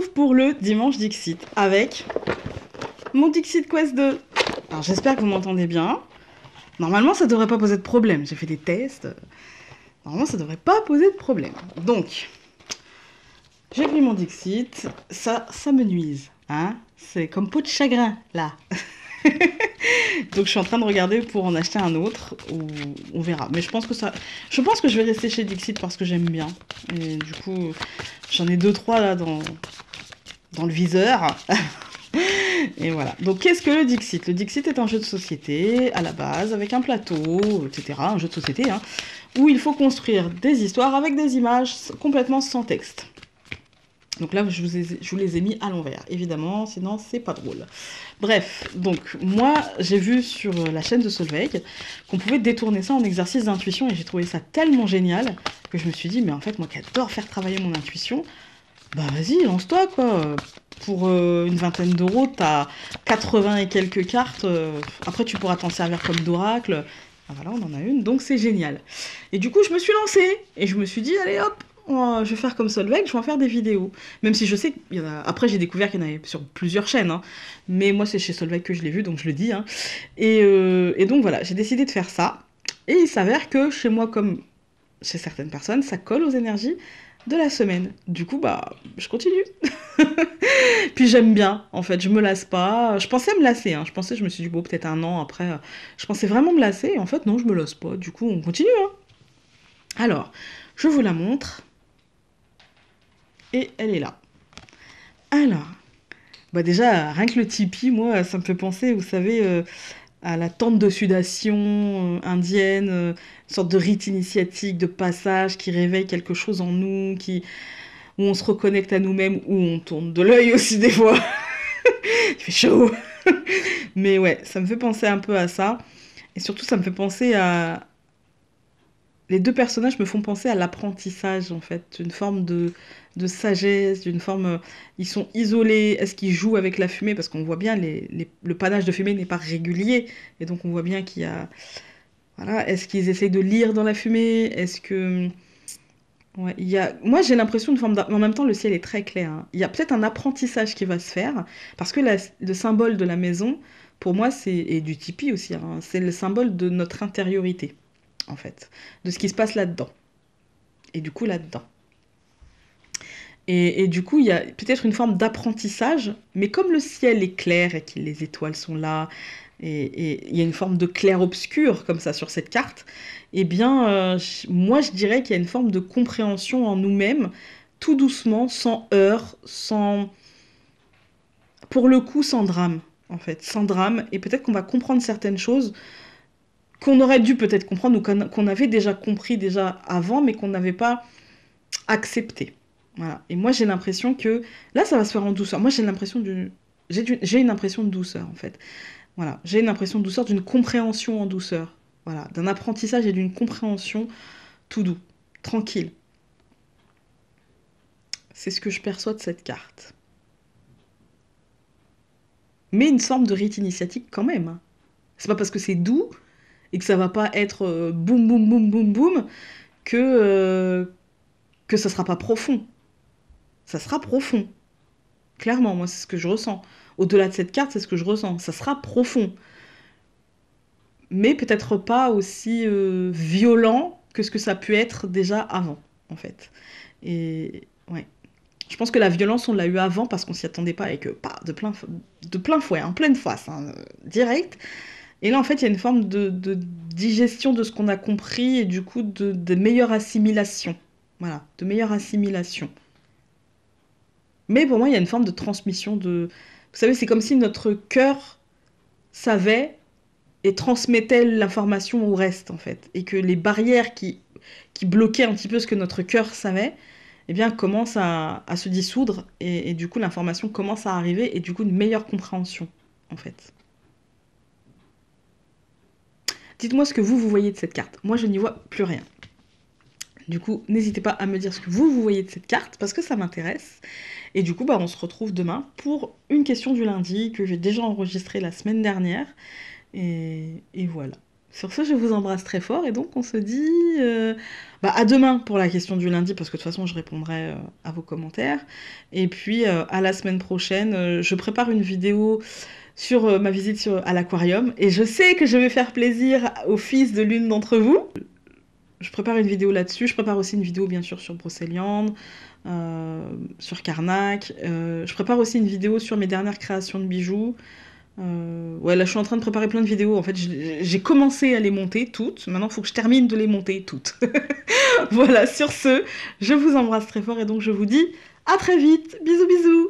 retrouve pour le dimanche Dixit avec mon Dixit Quest 2. Alors j'espère que vous m'entendez bien. Normalement ça devrait pas poser de problème. J'ai fait des tests. Normalement ça devrait pas poser de problème. Donc, j'ai pris mon Dixit. Ça me nuise. Hein, c'est comme peau de chagrin là. Donc je suis en train de regarder pour en acheter un autre, ou on verra. Mais je pense que je vais rester chez Dixit parce que j'aime bien. Et du coup, j'en ai 2-3 là dans le viseur. Et voilà. Donc qu'est-ce que le Dixit? Le Dixit est un jeu de société à la base, avec un plateau, etc. Un jeu de société, hein, où il faut construire des histoires avec des images complètement sans texte. Donc là, je vous les ai mis à l'envers, évidemment, sinon c'est pas drôle. Bref, donc moi, j'ai vu sur la chaîne de Solveig qu'on pouvait détourner ça en exercice d'intuition et j'ai trouvé ça tellement génial que je me suis dit, mais en fait, moi qui adore faire travailler mon intuition, bah vas-y, lance-toi quoi. Pour une vingtaine d'euros, t'as 80 et quelques cartes. Après, tu pourras t'en servir comme d'oracle. Ah, voilà, on en a une, donc c'est génial. Et du coup, je me suis lancée et je me suis dit, allez hop, je vais faire comme Solveig, je vais en faire des vidéos. Même si je sais qu'il y en a... Après, j'ai découvert qu'il y en avait sur plusieurs chaînes, hein. Mais moi, c'est chez Solveig que je l'ai vu, donc je le dis, hein. Et donc voilà, j'ai décidé de faire ça. Et il s'avère que chez moi, comme chez certaines personnes, ça colle aux énergies de la semaine. Du coup, bah, je continue. Puis j'aime bien, en fait, je me lasse pas. Je pensais me lasser, hein. Je me suis dit, bon, peut-être un an après, je pensais vraiment me lasser. Et en fait, non, je me lasse pas. Du coup, on continue, hein. Alors, je vous la montre. Et elle est là. Alors, bah déjà, rien que le Tipeee, moi, ça me fait penser, vous savez, à la tente de sudation indienne, une sorte de rite initiatique, de passage qui réveille quelque chose en nous, où on se reconnecte à nous-mêmes, où on tourne de l'œil aussi des fois. Il fait chaud. Mais ouais, ça me fait penser un peu à ça. Et surtout, ça me fait penser à... Les deux personnages me font penser à l'apprentissage, en fait. Une forme de sagesse, d'une forme... Ils sont isolés. Est-ce qu'ils jouent avec la fumée? Parce qu'on voit bien, le panache de fumée n'est pas régulier. Et donc, on voit bien qu'il y a... Voilà. Est-ce qu'ils essayent de lire dans la fumée? Est-ce que... Ouais, il y a... Moi, j'ai l'impression de forme... En même temps, le ciel est très clair, hein. Il y a peut-être un apprentissage qui va se faire. Parce que le symbole de la maison, pour moi, c'est... Et du tipi aussi, hein, c'est le symbole de notre intériorité, en fait. De ce qui se passe là-dedans. Et du coup, là-dedans. Et du coup, il y a peut-être une forme d'apprentissage, mais comme le ciel est clair et que les étoiles sont là, et il y a une forme de clair-obscur comme ça sur cette carte, eh bien, moi je dirais qu'il y a une forme de compréhension en nous-mêmes, tout doucement, sans heurts, sans... Pour le coup, sans drame, en fait, sans drame, et peut-être qu'on va comprendre certaines choses qu'on aurait dû peut-être comprendre, ou qu'on avait déjà compris déjà avant, mais qu'on n'avait pas accepté. Voilà. Et moi, j'ai l'impression que... Là, ça va se faire en douceur. Moi, j'ai l'impression d'une... J'ai une impression de douceur, en fait. Voilà. J'ai une impression de douceur, d'une compréhension en douceur. Voilà. D'un apprentissage et d'une compréhension tout doux, tranquille. C'est ce que je perçois de cette carte. Mais une forme de rite initiatique quand même, hein. C'est pas parce que c'est doux et que ça va pas être boum, boum, boum, boum, boum, que ça sera pas profond. Ça sera profond. Clairement, moi, c'est ce que je ressens. Au-delà de cette carte, c'est ce que je ressens. Ça sera profond. Mais peut-être pas aussi violent que ce que ça a pu être déjà avant, en fait. Et ouais. Je pense que la violence, on l'a eu avant parce qu'on s'y attendait pas et que, bah, de plein fouet, en pleine face, hein, direct. Et là, en fait, il y a une forme de digestion de ce qu'on a compris et du coup de meilleure assimilation. Voilà, de meilleure assimilation. Mais pour moi, il y a une forme de transmission de... Vous savez, c'est comme si notre cœur savait et transmettait l'information au reste, en fait. Et que les barrières qui bloquaient un petit peu ce que notre cœur savait, eh bien, commencent à se dissoudre. Et du coup, l'information commence à arriver et du coup, une meilleure compréhension, en fait. Dites-moi ce que vous voyez de cette carte. Moi, je n'y vois plus rien. Du coup, n'hésitez pas à me dire ce que vous voyez de cette carte, parce que ça m'intéresse. Et du coup, bah, on se retrouve demain pour une question du lundi que j'ai déjà enregistrée la semaine dernière. Et voilà. Sur ce, je vous embrasse très fort et donc on se dit à demain pour la question du lundi parce que de toute façon je répondrai à vos commentaires. Et puis à la semaine prochaine, je prépare une vidéo sur ma visite à l'aquarium et je sais que je vais faire plaisir au fils de l'une d'entre vous. Je prépare une vidéo là-dessus, je prépare aussi une vidéo bien sûr sur Brocéliande, sur Carnac. Je prépare aussi une vidéo sur mes dernières créations de bijoux. Ouais, là je suis en train de préparer plein de vidéos. En fait, j'ai commencé à les monter toutes. Maintenant, il faut que je termine de les monter toutes. Voilà, sur ce, je vous embrasse très fort et donc je vous dis à très vite. Bisous, bisous.